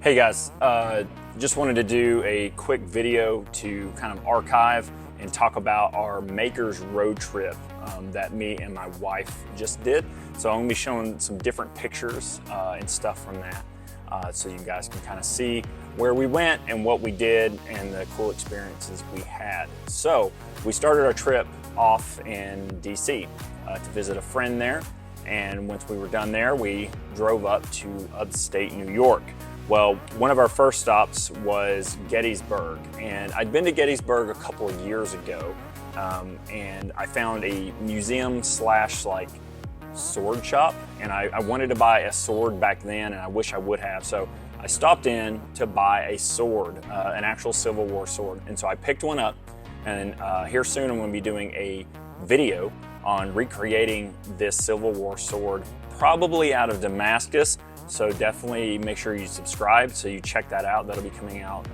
Hey guys, just wanted to do a quick video to kind of archive and talk about our Makers road trip that me and my wife just did. So I'm gonna be showing some different pictures and stuff from that so you guys can kind of see where we went and what we did and the cool experiences we had. So we started our trip off in DC to visit a friend there. And once we were done there, we drove up to upstate New York. Well, one of our first stops was Gettysburg, and I'd been to Gettysburg a couple of years ago, and I found a museum slash like sword shop, and I wanted to buy a sword back then, and I wish I would have. So I stopped in to buy a sword, an actual Civil War sword, and so I picked one up, and here soon I'm going to be doing a video on recreating this Civil War sword, probably out of Damascus. So definitely make sure you subscribe so you check that out. That'll be coming out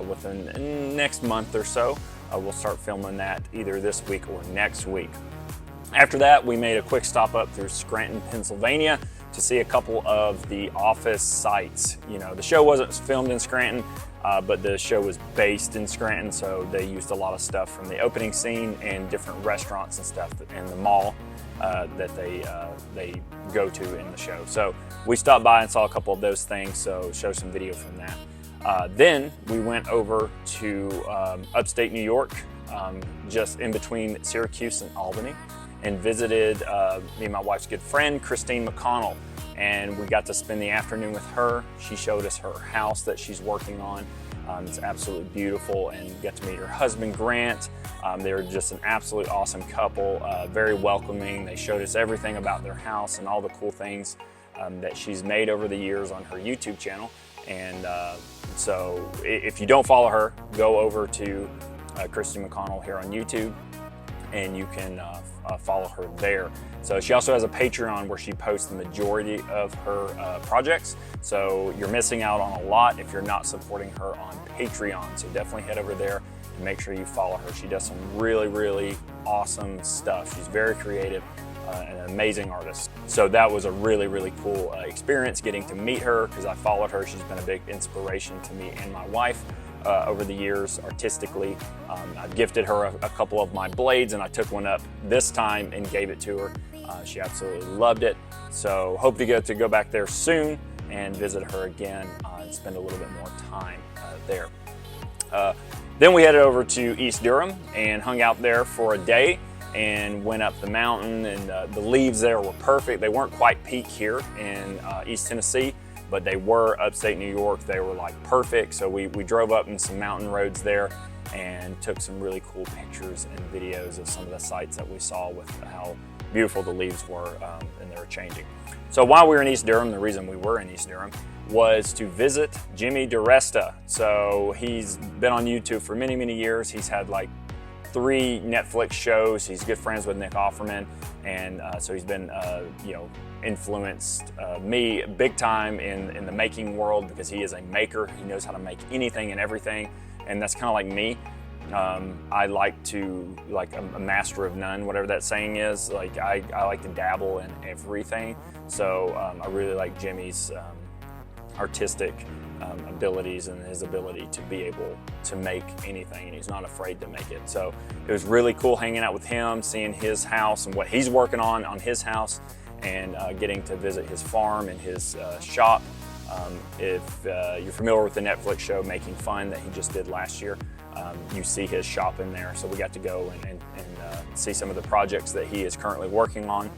within the next month or so. We'll start filming that either this week or next week. After that, we made a quick stop up through Scranton, Pennsylvania to see a couple of the Office sites. You know, the show wasn't filmed in Scranton, but the show was based in Scranton, so they used a lot of stuff from the opening scene and different restaurants and stuff in the mall that they go to in the show. So we stopped by and saw a couple of those things, so show some video from that. Then we went over to upstate New York, just in between Syracuse and Albany, and visited me and my wife's good friend, Christine McConnell. And we got to spend the afternoon with her. She showed us her house that she's working on. It's absolutely beautiful, and got to meet her husband, Grant. They were just an absolute awesome couple, very welcoming. They showed us everything about their house and all the cool things that she's made over the years on her YouTube channel. And so if you don't follow her, go over to Christy McConnell here on YouTube, and you can follow her there. So she also has a Patreon where she posts the majority of her projects. So you're missing out on a lot if you're not supporting her on Patreon. So definitely head over there and make sure you follow her. She does some really, really awesome stuff. She's very creative and an amazing artist. So that was a really, really cool experience getting to meet her, because I followed her. She's been a big inspiration to me and my wife over the years artistically. I've gifted her a couple of my blades, and I took one up this time and gave it to her. She absolutely loved it. So hope to get to go back there soon and visit her again and spend a little bit more time there. Then we headed over to East Durham and hung out there for a day and went up the mountain, and the leaves there were perfect. They weren't quite peak here in East Tennessee, but they were upstate New York. They were like perfect. So we drove up in some mountain roads there and took some really cool pictures and videos of some of the sights that we saw with how beautiful the leaves were and they were changing. So while we were in East Durham, the reason we were in East Durham was to visit Jimmy DiResta. So he's been on YouTube for many, many years. He's had like 3 Netflix shows. He's good friends with Nick Offerman, and so he's been, influenced me big time in the making world, because he is a maker. He knows how to make anything and everything, and that's kind of like me. I like to, like a master of none, whatever that saying is. Like I like to dabble in everything. So I really like Jimmy's artistic abilities and his ability to be able to make anything, and he's not afraid to make it. So it was really cool hanging out with him, seeing his house and what he's working on his house, and getting to visit his farm and his shop. If you're familiar with the Netflix show Making Fun that he just did last year, you see his shop in there. So we got to go and see some of the projects that he is currently working on.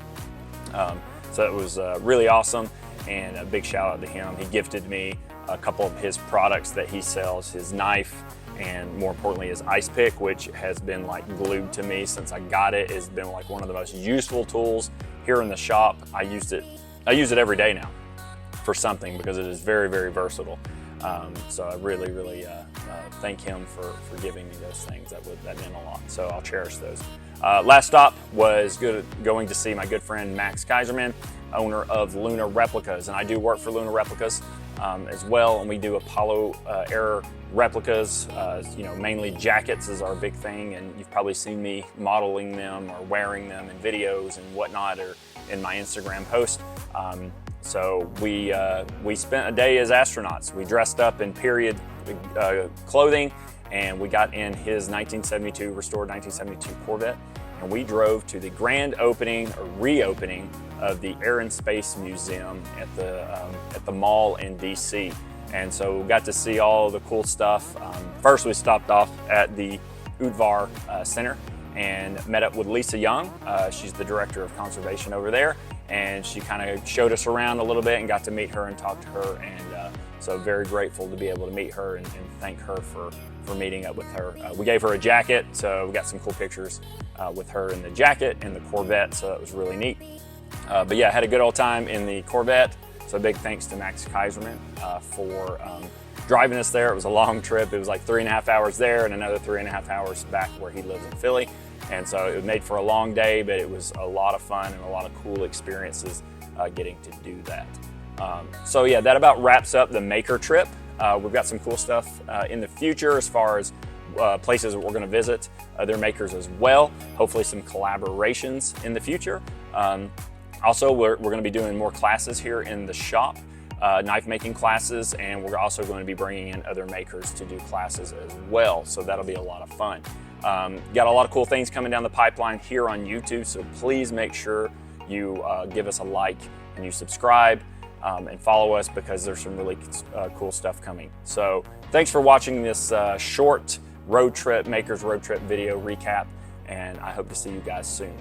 So it was really awesome, and a big shout out to him. He gifted me a couple of his products that he sells, his knife, and more importantly his ice pick, which has been like glued to me since I got it. It's been like one of the most useful tools here in the shop. I use it every day now for something, because it is very, very versatile. So I really, really thank him for giving me those things. That meant a lot. So I'll cherish those. Last stop was going to see my good friend Max Kaiserman, owner of Luna Replicas, and I do work for Luna Replicas as well, and we do Apollo era replicas. Mainly jackets is our big thing, and you've probably seen me modeling them or wearing them in videos and whatnot, or in my Instagram post. So we spent a day as astronauts. We dressed up in period clothing, and we got in his restored 1972 Corvette, and we drove to the grand opening or reopening of the Air and Space Museum at the mall in DC. And so we got to see all the cool stuff. First, we stopped off at the Udvar Center and met up with Lisa Young. She's the director of conservation over there, and she kind of showed us around a little bit and got to meet her and talk to her. And so very grateful to be able to meet her and thank her for meeting up with her. We gave her a jacket, so we got some cool pictures with her in the jacket and the Corvette, so that was really neat. But yeah, had a good old time in the Corvette. So big thanks to Max Kaiserman for driving us there. It was a long trip. It was like 3.5 hours there and another 3.5 hours back where he lives in Philly. And so it was made for a long day, but it was a lot of fun and a lot of cool experiences getting to do that. So yeah, that about wraps up the Maker trip. We've got some cool stuff in the future as far as places that we're going to visit, other makers as well. Hopefully some collaborations in the future. Also, we're going to be doing more classes here in the shop, knife making classes, and we're also going to be bringing in other makers to do classes as well. So that'll be a lot of fun. Got a lot of cool things coming down the pipeline here on YouTube, so please make sure you give us a like and you subscribe and follow us, because there's some really cool stuff coming. So thanks for watching this short makers road trip video recap, and I hope to see you guys soon.